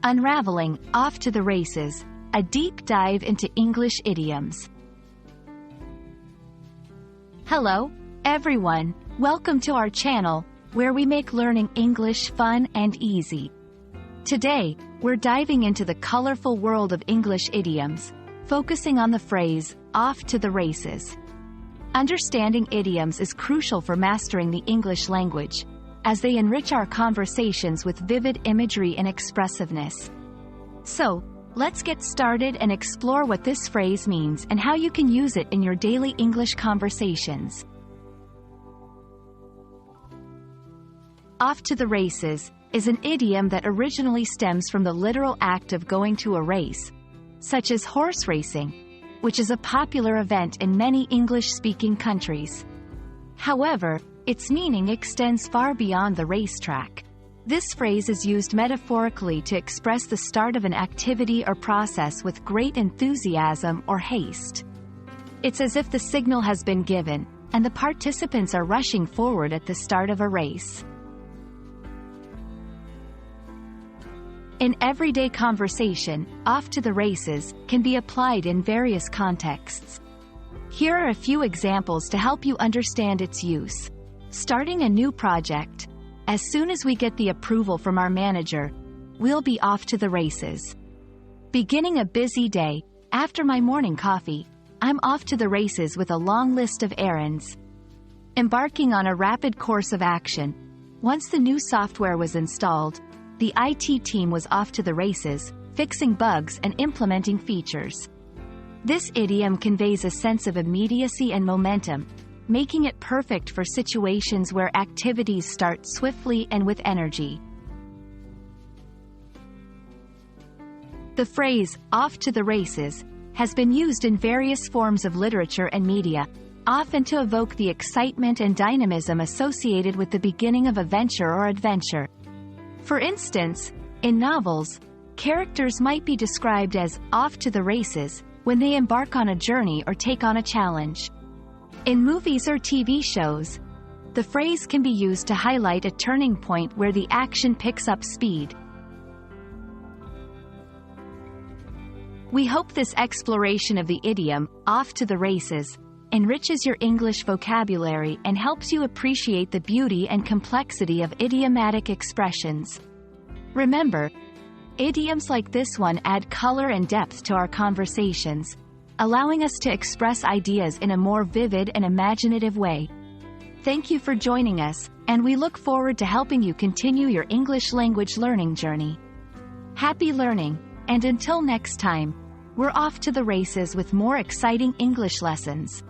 Unraveling, Off to the Races, a deep dive into English idioms. Hello, everyone. Welcome to our channel, where we make learning English fun and easy. Today, we're diving into the colorful world of English idioms, focusing on the phrase, off to the races. Understanding idioms is crucial for mastering the English language, as they enrich our conversations with vivid imagery and expressiveness. So, let's get started and explore what this phrase means and how you can use it in your daily English conversations. Off to the races is an idiom that originally stems from the literal act of going to a race, such as horse racing, which is a popular event in many English-speaking countries. However, its meaning extends far beyond the racetrack. This phrase is used metaphorically to express the start of an activity or process with great enthusiasm or haste. It's as if the signal has been given, and the participants are rushing forward at the start of a race. In everyday conversation, off to the races can be applied in various contexts. Here are a few examples to help you understand its use. Starting a new project. As soon as we get the approval from our manager, we'll be off to the races. Beginning a busy day. After my morning coffee, I'm off to the races with a long list of errands. Embarking on a rapid course of action. Once the new software was installed, the IT team was off to the races, fixing bugs and implementing features. This idiom conveys a sense of immediacy and momentum, making it perfect for situations where activities start swiftly and with energy. The phrase, off to the races, has been used in various forms of literature and media, often to evoke the excitement and dynamism associated with the beginning of a venture or adventure. For instance, in novels, characters might be described as off to the races when they embark on a journey or take on a challenge. In movies or TV shows, the phrase can be used to highlight a turning point where the action picks up speed. We hope this exploration of the idiom, off to the races, enriches your English vocabulary and helps you appreciate the beauty and complexity of idiomatic expressions. Remember, idioms like this one add color and depth to our conversations, allowing us to express ideas in a more vivid and imaginative way. Thank you for joining us, and we look forward to helping you continue your English language learning journey. Happy learning, and until next time, we're off to the races with more exciting English lessons.